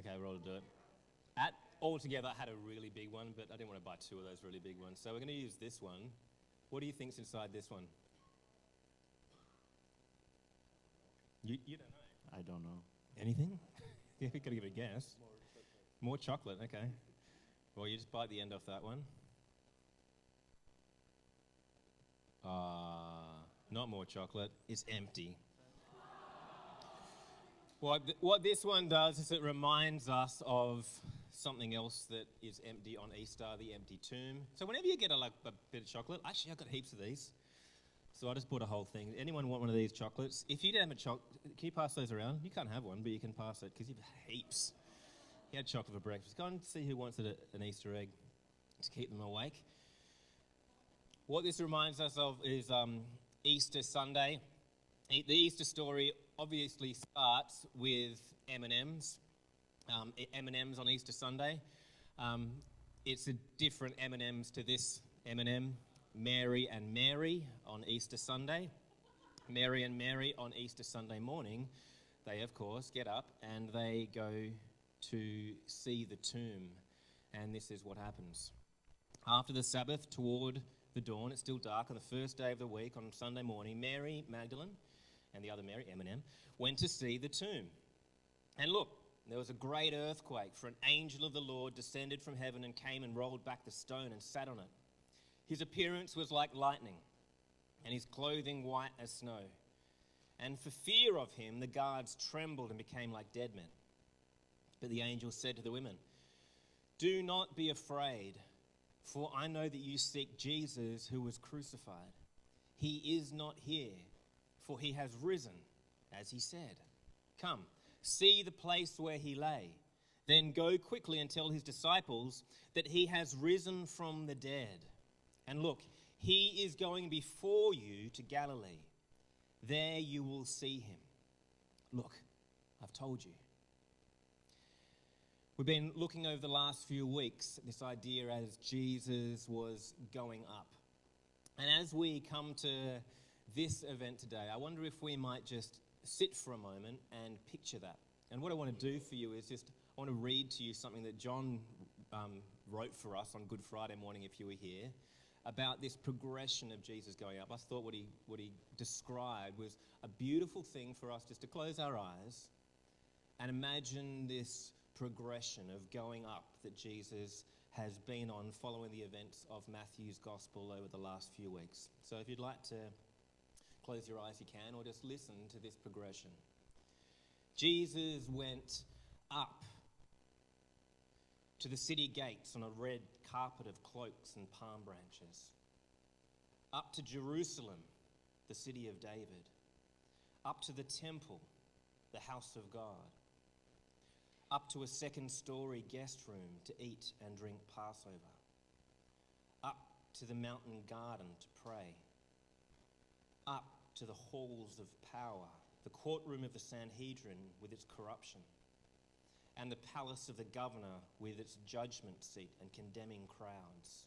Okay, roll to do it. Altogether, I had a really big one, but I didn't want to buy two of those really big ones. So we're going to use this one. What do you think's inside this one? You don't know? I don't know. Anything? Yeah, we've got to give it a guess. More chocolate, okay. Well, you just bite the end off that one. Not more chocolate. It's empty. What this one does is it reminds us of something else that is empty on Easter, the empty tomb. So whenever you get a bit of chocolate, actually I've got heaps of these. So I just bought a whole thing. Anyone want one of these chocolates? If you didn't have a chocolate, can you pass those around? You can't have one, but you can pass it because you've heaps. You had chocolate for breakfast. Go and see who wants an Easter egg to keep them awake. What this reminds us of is Easter Sunday. The Easter story obviously starts with M&Ms. M&Ms on Easter Sunday. It's a different M&Ms to this M&M. Mary and Mary on Easter Sunday. Mary and Mary on Easter Sunday morning, they of course get up and they go to see the tomb. And this is what happens. After the Sabbath, toward the dawn, it's still dark on the first day of the week, on Sunday morning, Mary Magdalene and the other Mary, M&M, went to see the tomb. And look, there was a great earthquake, for an angel of the Lord descended from heaven and came and rolled back the stone and sat on it. His appearance was like lightning, and his clothing white as snow. And for fear of him, the guards trembled and became like dead men. But the angel said to the women, "Do not be afraid, for I know that you seek Jesus who was crucified. He is not here, for he has risen, as he said. Come, see the place where he lay. Then go quickly and tell his disciples that he has risen from the dead. And look, he is going before you to Galilee. There you will see him. Look, I've told you." We've been looking over the last few weeks at this idea as Jesus was going up. And as we come to this event today, I wonder if we might just sit for a moment and picture that. And what I want to do for you is I want to read to you something that John wrote for us on Good Friday morning, if you were here, about this progression of Jesus going up. I thought what he described was a beautiful thing for us just to close our eyes and imagine this progression of going up that Jesus has been on following the events of Matthew's gospel over the last few weeks. So if you'd like to close your eyes, you can, or just listen to this progression. Jesus went up to the city gates on a red carpet of cloaks and palm branches, up to Jerusalem, the city of David, up to the temple, the house of God, up to a second-story guest room to eat and drink Passover, up to the mountain garden to pray, up to the halls of power, the courtroom of the Sanhedrin with its corruption, and the palace of the governor with its judgment seat and condemning crowds,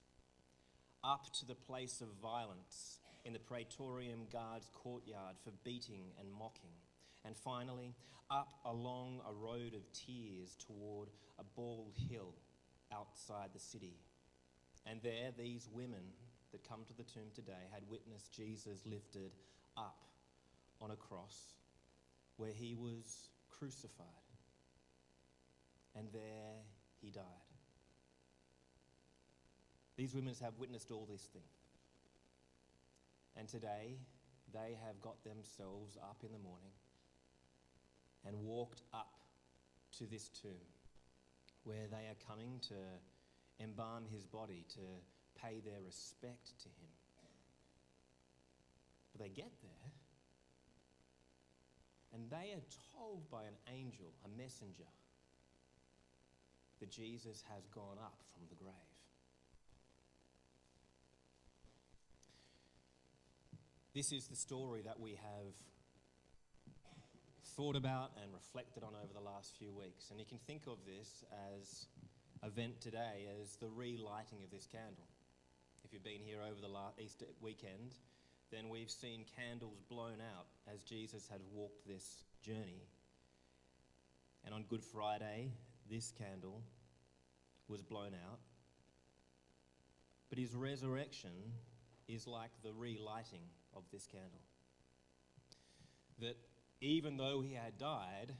up to the place of violence in the Praetorium Guard's courtyard for beating and mocking, and finally, up along a road of tears toward a bald hill outside the city. And there, these women that come to the tomb today had witnessed Jesus lifted up on a cross where he was crucified. And there he died. These women have witnessed all this thing. And today, they have got themselves up in the morning and walked up to this tomb where they are coming to embalm his body, to pay their respect to him. But they get there and they are told by an angel, a messenger, that Jesus has gone up from the grave. This is the story that we have thought about and reflected on over the last few weeks. And you can think of this as event today as the relighting of this candle. If you've been here over the Easter weekend, then we've seen candles blown out as Jesus had walked this journey. And on Good Friday, this candle was blown out, but his resurrection is like the relighting of this candle. That even though he had died,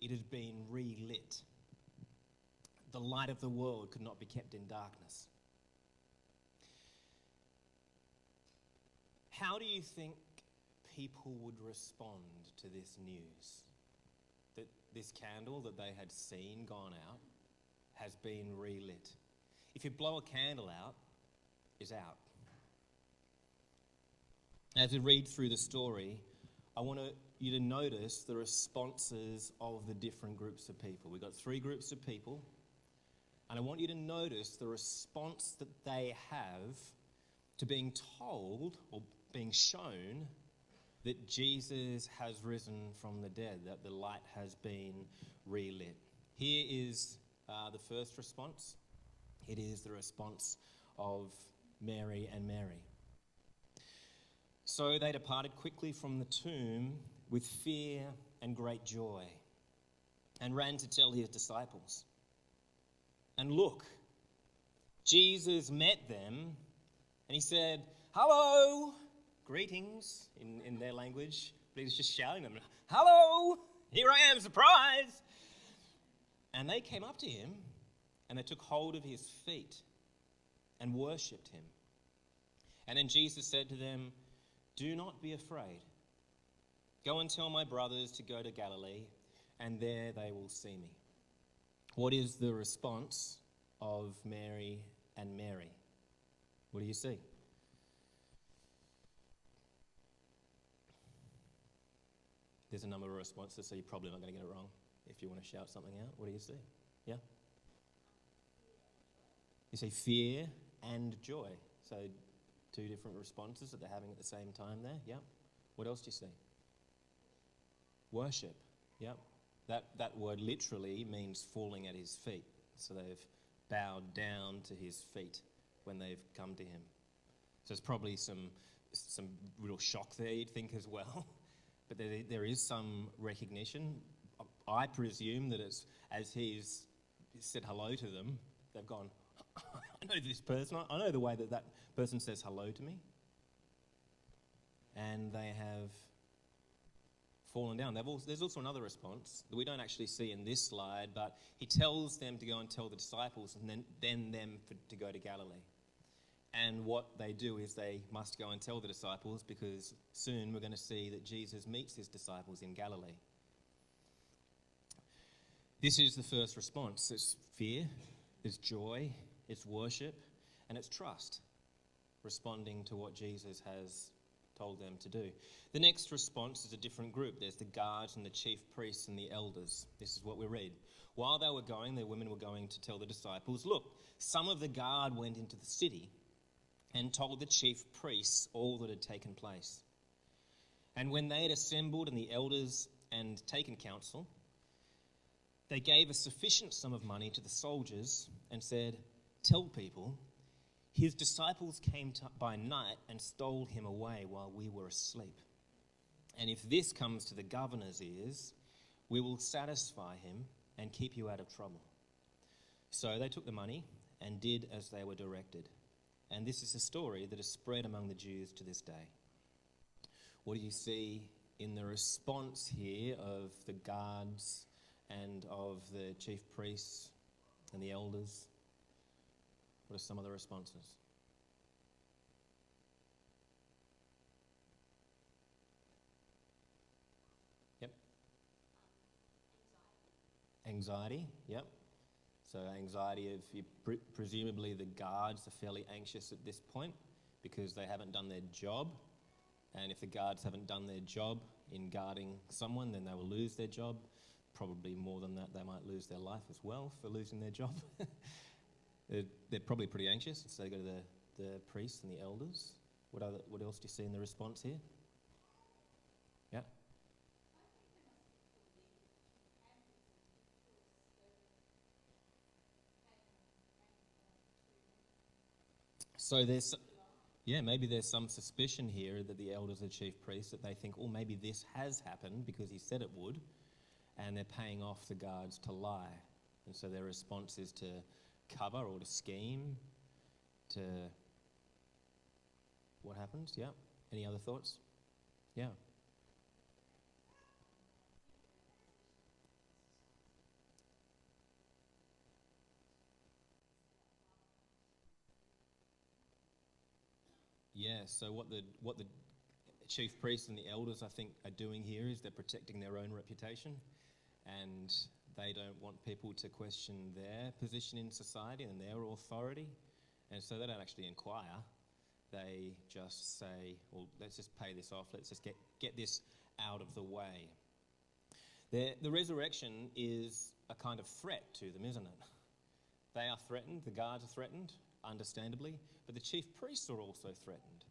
it has been relit. The light of the world could not be kept in darkness. How do you think people would respond to this news? That this candle that they had seen gone out has been relit. If you blow a candle out, it's out. As we read through the story, I want you to notice the responses of the different groups of people. We've got 3 groups of people, and I want you to notice the response that they have to being told or being shown that Jesus has risen from the dead, that the light has been relit. Here is the first response. It is the response of Mary and Mary. So they departed quickly from the tomb with fear and great joy and ran to tell his disciples. And look, Jesus met them and he said, "Hello!" Greetings in their language, but he was just shouting them, "Hello! Here I am, surprise!" And they came up to him and they took hold of his feet and worshipped him. And then Jesus said to them, "Do not be afraid. Go and tell my brothers to go to Galilee, and there they will see me." What is the response of Mary and Mary? What do you see? There's a number of responses, so you're probably not going to get it wrong if you want to shout something out. What do you see? Yeah? You see fear and joy. So 2 different responses that they're having at the same time there. Yeah. What else do you see? Worship. Yeah. That word literally means falling at his feet. So they've bowed down to his feet when they've come to him. So there's probably some real shock there, you'd think, as well. But there is some recognition. I presume that it's as he's said hello to them, they've gone, "I know this person. I know the way that person says hello to me." And they have fallen down. There's also another response that we don't actually see in this slide, but he tells them to go and tell the disciples and then them to go to Galilee. And what they do is they must go and tell the disciples, because soon we're going to see that Jesus meets his disciples in Galilee. This is the first response. It's fear, it's joy, it's worship, and it's trust, responding to what Jesus has told them to do. The next response is a different group. There's the guards and the chief priests and the elders. This is what we read. While they were going, the women were going to tell the disciples, "Look, some of the guard went into the city and told the chief priests all that had taken place. And when they had assembled and the elders and taken counsel, they gave a sufficient sum of money to the soldiers and said, 'Tell people, his disciples came by night and stole him away while we were asleep. And if this comes to the governor's ears, we will satisfy him and keep you out of trouble.' So they took the money and did as they were directed. And this is a story that is spread among the Jews to this day." What do you see in the response here of the guards and of the chief priests and the elders? What are some of the responses? Yep. Anxiety, yep. So anxiety of, presumably the guards are fairly anxious at this point because they haven't done their job. And if the guards haven't done their job in guarding someone, then they will lose their job. Probably more than that, they might lose their life as well for losing their job. They're probably pretty anxious, so they go to the priests and the elders. What else do you see in the response here? Yeah. So maybe there's some suspicion here that the elders and chief priests, that they think, oh, maybe this has happened because he said it would, and they're paying off the guards to lie. And so their response is to cover or to scheme, to... What happens? Yeah. Any other thoughts? Yeah. Yeah, so what the chief priests and the elders, I think, are doing here is they're protecting their own reputation, and they don't want people to question their position in society and their authority, and so they don't actually inquire. They just say, well, let's just pay this off, let's just get this out of the way. The resurrection is a kind of threat to them, isn't it? They are threatened, the guards are threatened, understandably, but the chief priests are also threatened.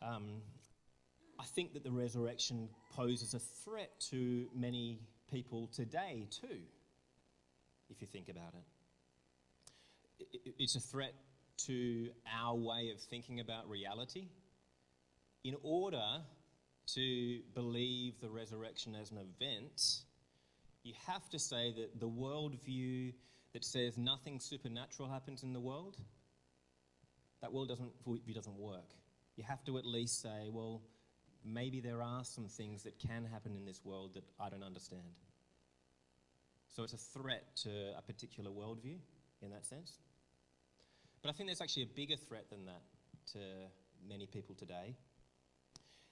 I think that the resurrection poses a threat to many people today too, if you think about it. It's a threat to our way of thinking about reality. In order to believe the resurrection as an event, you have to say that the worldview that says nothing supernatural happens in the world, that worldview doesn't work. You have to at least say, well, maybe there are some things that can happen in this world that I don't understand. So it's a threat to a particular worldview in that sense. But I think there's actually a bigger threat than that to many people today.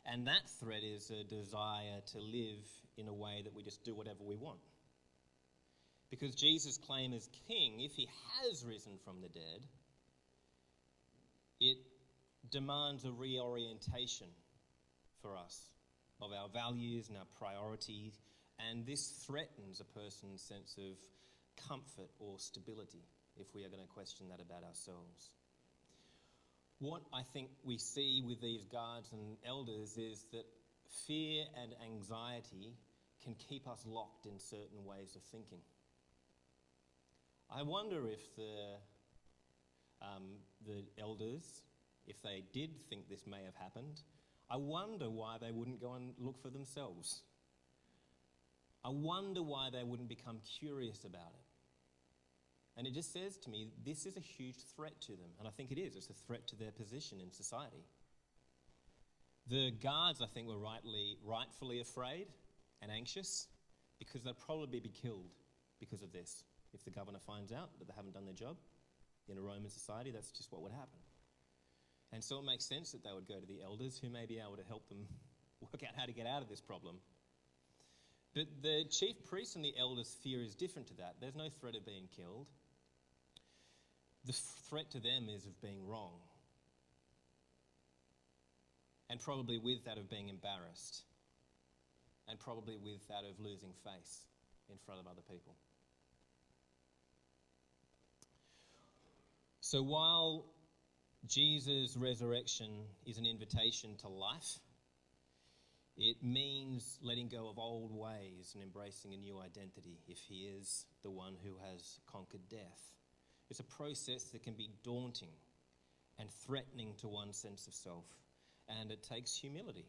And that threat is a desire to live in a way that we just do whatever we want. Because Jesus' claim as king, if he has risen from the dead, it demands a reorientation for us of our values and our priorities, and this threatens a person's sense of comfort or stability if we are going to question that about ourselves. What I think we see with these guards and elders is that fear and anxiety can keep us locked in certain ways of thinking. I wonder if the elders, if they did think this may have happened, I wonder why they wouldn't go and look for themselves. I wonder why they wouldn't become curious about it. And it just says to me, this is a huge threat to them. And I think it is. It's a threat to their position in society. The guards, I think, were rightfully afraid and anxious because they'd probably be killed because of this. If the governor finds out that they haven't done their job in a Roman society, that's just what would happen. And so it makes sense that they would go to the elders who may be able to help them work out how to get out of this problem. But the chief priests and the elders' fear is different to that. There's no threat of being killed. The threat to them is of being wrong. And probably with that of being embarrassed. And probably with that of losing face in front of other people. So while Jesus' resurrection is an invitation to life, it means letting go of old ways and embracing a new identity if he is the one who has conquered death. It's a process that can be daunting and threatening to one's sense of self, and it takes humility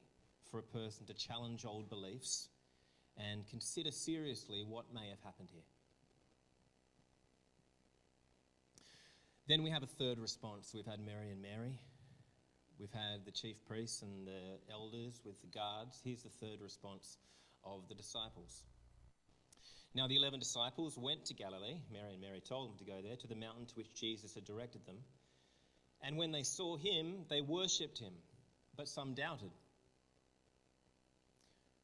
for a person to challenge old beliefs and consider seriously what may have happened here. Then we have a third response. We've had Mary and Mary. We've had the chief priests and the elders with the guards. Here's the third response of the disciples. Now the 11 disciples went to Galilee. Mary and Mary told them to go there, to the mountain to which Jesus had directed them. And when they saw him, they worshipped him, but some doubted.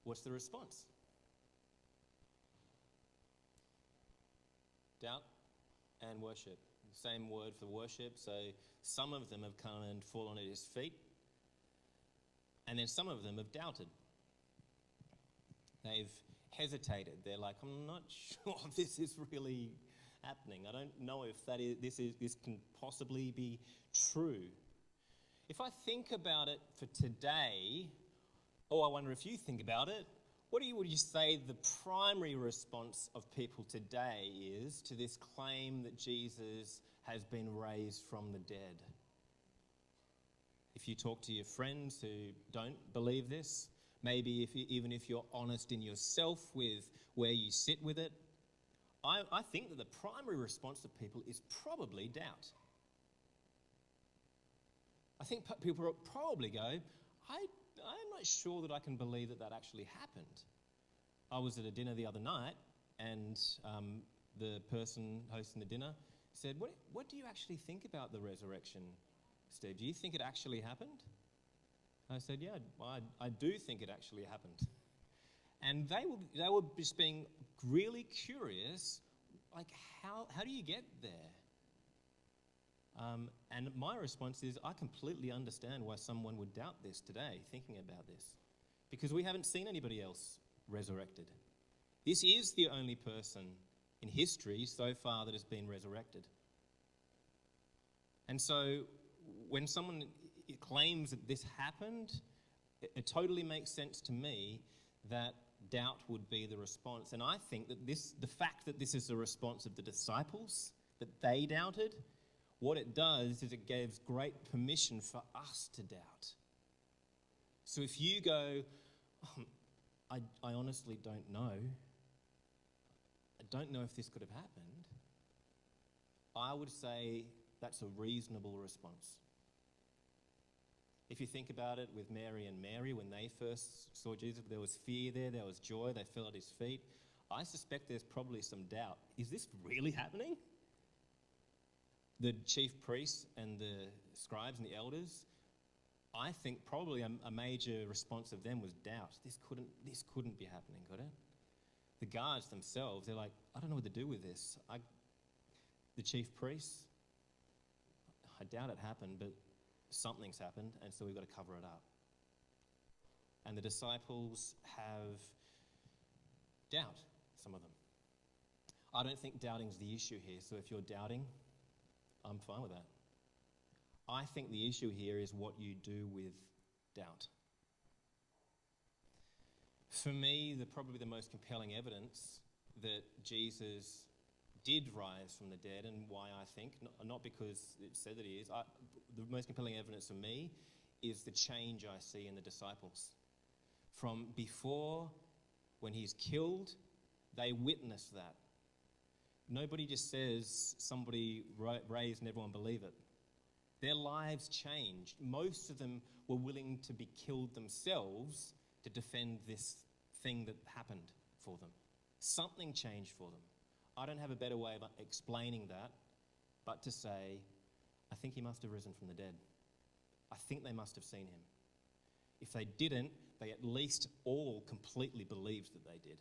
What's the response? Doubt and worship. Same word for worship. So some of them have come and fallen at his feet, and then some of them have doubted. They've hesitated. They're like, I'm not sure if this is really happening. I don't know if this can possibly be true. If I think about it for today, or I wonder if you think about it, what would you say the primary response of people today is to this claim that Jesus has been raised from the dead? If you talk to your friends who don't believe this, Maybe even if you're honest in yourself with where you sit with it, I think that the primary response of people is probably doubt. I think people will probably go, I'm not sure that I can believe that actually happened. I was at a dinner the other night, and the person hosting the dinner said, what do you actually think about the resurrection, Steve? Do you think it actually happened? I said, yeah, I do think it actually happened. And they were just being really curious, like, how do you get there? And my response is, I completely understand why someone would doubt this today, thinking about this, because we haven't seen anybody else resurrected. This is the only person in history so far that has been resurrected. And so when someone claims that this happened, it totally makes sense to me that doubt would be the response. And I think that the fact that this is the response of the disciples, that they doubted, what it does is it gives great permission for us to doubt. So if you go, I honestly don't know, I don't know if this could have happened, I would say that's a reasonable response. If you think about it with Mary and Mary, when they first saw Jesus, there was fear there was joy, they fell at his feet. I suspect there's probably some doubt. Is this really happening? The chief priests and the scribes and the elders, I think probably a major response of them was doubt. This couldn't be happening, could it? The guards themselves, they're like, I don't know what to do with this. The chief priests, I doubt it happened, but something's happened, and so we've got to cover it up. And the disciples have doubt, some of them. I don't think doubting's the issue here, so if you're doubting, I'm fine with that. I think the issue here is what you do with doubt. For me, probably the most compelling evidence that Jesus did rise from the dead, and why I think, not because it said that he is, the most compelling evidence for me is the change I see in the disciples. From before, when he's killed, they witness that. Nobody just says somebody raised and everyone believe it. Their lives changed. Most of them were willing to be killed themselves to defend this thing that happened for them. Something changed for them. I don't have a better way of explaining that but to say, I think he must have risen from the dead. I think they must have seen him. If they didn't, they at least all completely believed that they did.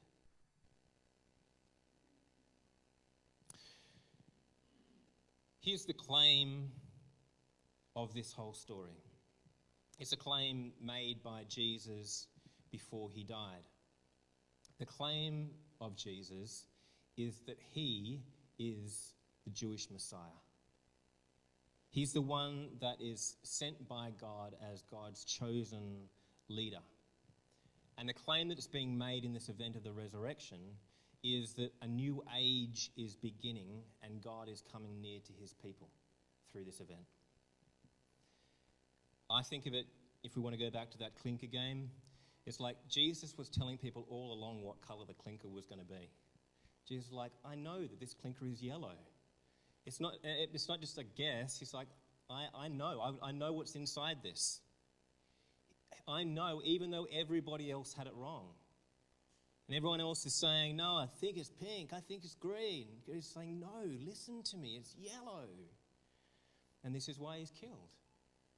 Here's the claim of this whole story. It's a claim made by Jesus before he died. The claim of Jesus is that he is the Jewish Messiah. He's the one that is sent by God as God's chosen leader. And the claim that's being made in this event of the resurrection is that a new age is beginning and God is coming near to his people through this event. I think of it, if we want to go back to that clinker game, it's like Jesus was telling people all along what colour the clinker was going to be. Jesus was like, I know that this clinker is yellow. It's not just a guess. He's like, I know what's inside this. I know, even though everybody else had it wrong. And everyone else is saying, no, I think it's pink, I think it's green. He's saying, no, listen to me, it's yellow. And this is why he's killed,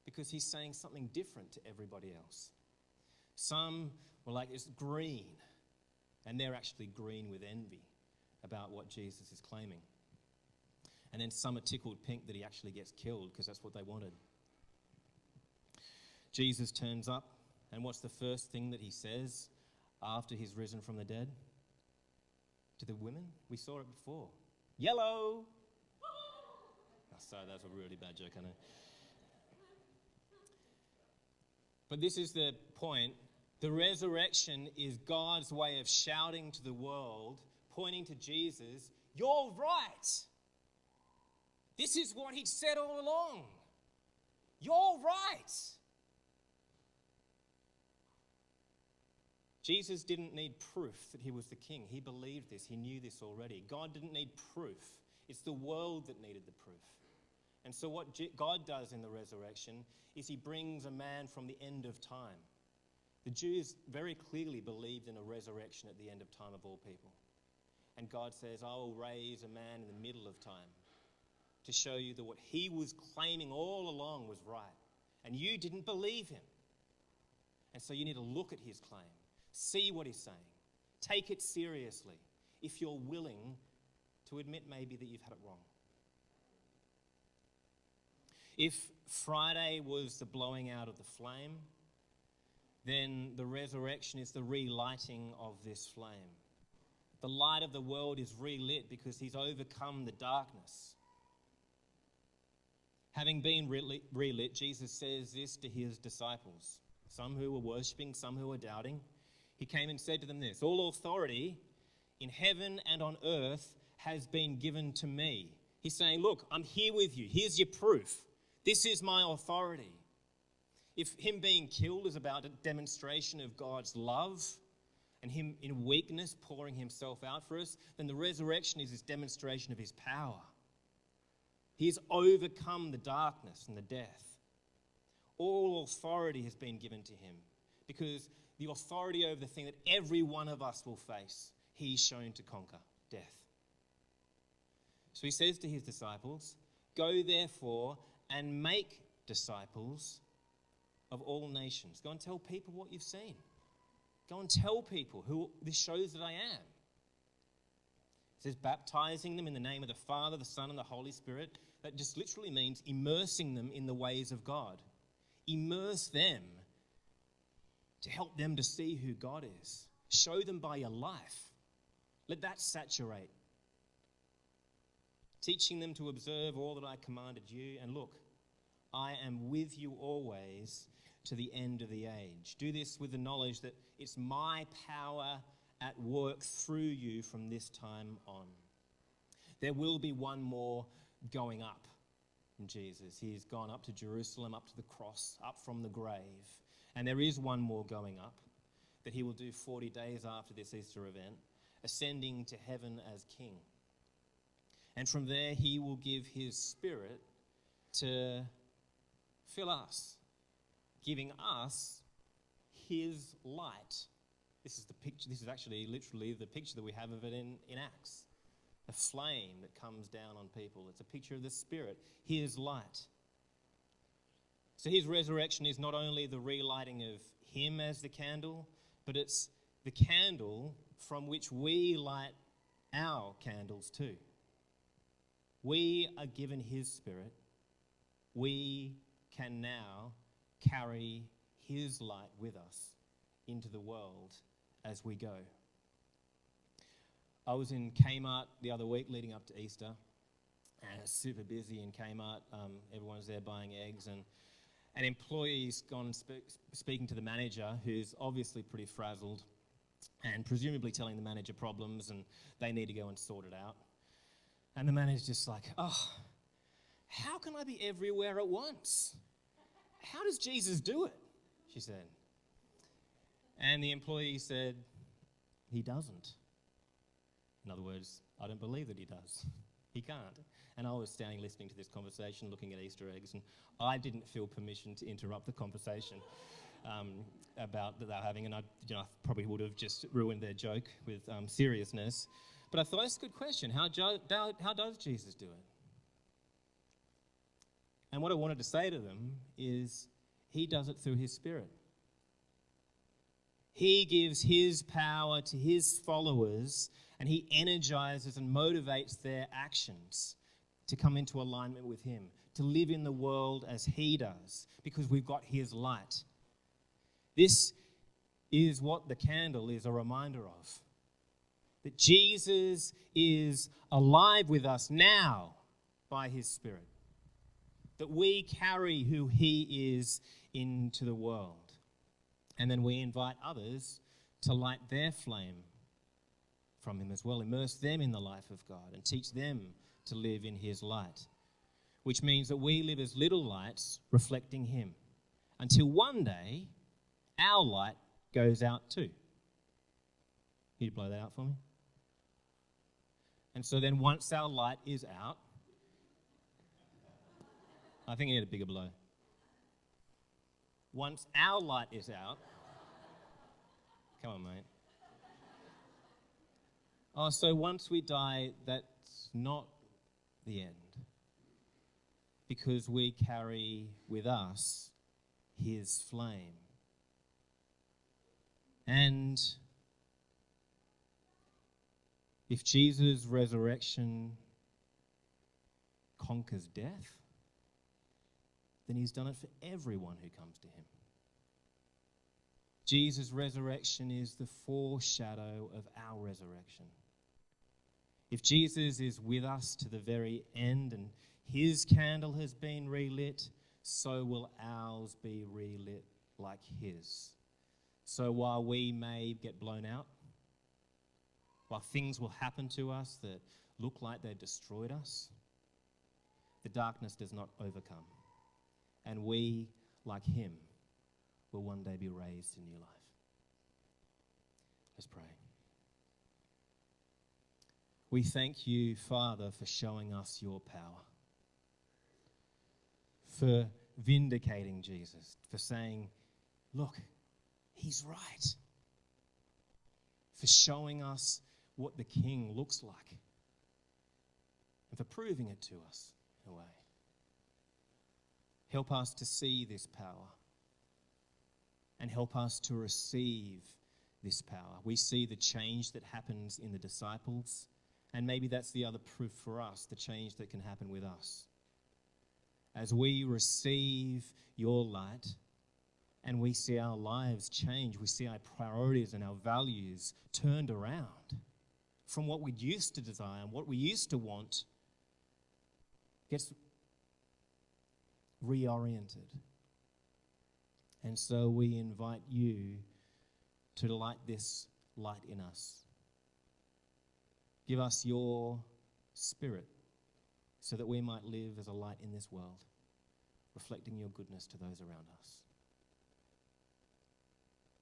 because he's saying something different to everybody else. Some were like, it's green, and they're actually green with envy about what Jesus is claiming. And then some are tickled pink that he actually gets killed because that's what they wanted. Jesus turns up, and what's the first thing that he says after he's risen from the dead? To the women? We saw it before. Yellow! Oh, sorry, that was a really bad joke, I know. But this is the point. The resurrection is God's way of shouting to the world, pointing to Jesus, you're right. This is what he'd said all along. You're right. Jesus didn't need proof that he was the king. He believed this. He knew this already. God didn't need proof. It's the world that needed the proof. And so what God does in the resurrection is he brings a man from the end of time. The Jews very clearly believed in a resurrection at the end of time of all people. And God says, I will raise a man in the middle of time to show you that what he was claiming all along was right. And you didn't believe him. And so you need to look at his claim, see what he's saying, take it seriously if you're willing to admit maybe that you've had it wrong. If Friday was the blowing out of the flame, then the resurrection is the relighting of this flame. The light of the world is relit because he's overcome the darkness. Having been relit, Jesus says this to his disciples, some who were worshipping, some who were doubting. He came and said to them this, all authority in heaven and on earth has been given to me. He's saying, look, I'm here with you. Here's your proof. This is my authority. If him being killed is about a demonstration of God's love and him in weakness pouring himself out for us, then the resurrection is this demonstration of his power. He has overcome the darkness and the death. All authority has been given to him because the authority over the thing that every one of us will face, he's shown to conquer death. So he says to his disciples, go therefore and make disciples of all nations. Go and tell people what you've seen. Go and tell people who this shows that I am. It says baptizing them in the name of the Father, the Son, and the Holy Spirit. That just literally means immersing them in the ways of God. Immerse them to help them to see who God is. Show them by your life. Let that saturate. Teaching them to observe all that I commanded you. And look, I am with you always to the end of the age. Do this with the knowledge that it's my power at work through you from this time on. There will be one more going up in Jesus. He's gone up to Jerusalem, up to the cross, up from the grave. And there is one more going up that he will do 40 days after this Easter event, ascending to heaven as king. And from there he will give his Spirit to fill us, giving us his light. This is the picture. This is actually literally the picture that we have of it in Acts. A flame that comes down on people. It's a picture of the Spirit, his light. So his resurrection is not only the relighting of him as the candle, but it's the candle from which we light our candles too. We are given his Spirit. We can now carry his light with us into the world as we go. I was in Kmart the other week leading up to Easter, and it's super busy in Kmart. Everyone's there buying eggs, and an employee's gone speaking to the manager, who's obviously pretty frazzled, and presumably telling the manager problems, and they need to go and sort it out. And the manager's just like, oh, how can I be everywhere at once? How does Jesus do it? She said. And the employee said, he doesn't. In other words, I don't believe that he does. He can't. And I was standing listening to this conversation, looking at Easter eggs, and I didn't feel permission to interrupt the conversation about that they were having, and I probably would have just ruined their joke with seriousness. But I thought, that's a good question. How does Jesus do it? And what I wanted to say to them is, he does it through his Spirit. He gives his power to his followers, and he energizes and motivates their actions to come into alignment with him, to live in the world as he does, because we've got his light. This is what the candle is a reminder of. That Jesus is alive with us now by his Spirit. That we carry who he is into the world. And then we invite others to light their flame from him as well. Immerse them in the life of God and teach them to live in his light. Which means that we live as little lights reflecting him. Until one day, our light goes out too. You blow that out for me? And so then once our light is out, I think I need a bigger blow. Once our light is out, come on, mate. Oh, so once we die, that's not the end. Because we carry with us his flame. And if Jesus' resurrection conquers death, then he's done it for everyone who comes to him. Jesus' resurrection is the foreshadow of our resurrection. If Jesus is with us to the very end and his candle has been relit, so will ours be relit like his. So while we may get blown out, while things will happen to us that look like they've destroyed us, the darkness does not overcome. And we, like him, will one day be raised to new life. Let's pray. We thank you, Father, for showing us your power, for vindicating Jesus, for saying, look, he's right, for showing us what the King looks like, and for proving it to us in a way. Help us to see this power and help us to receive this power. We see the change that happens in the disciples, and maybe that's the other proof for us, the change that can happen with us. As we receive your light and we see our lives change, we see our priorities and our values turned around from what we used to desire and what we used to want gets reoriented. And so we invite you to light this light in us. Give us your Spirit so that we might live as a light in this world, reflecting your goodness to those around us.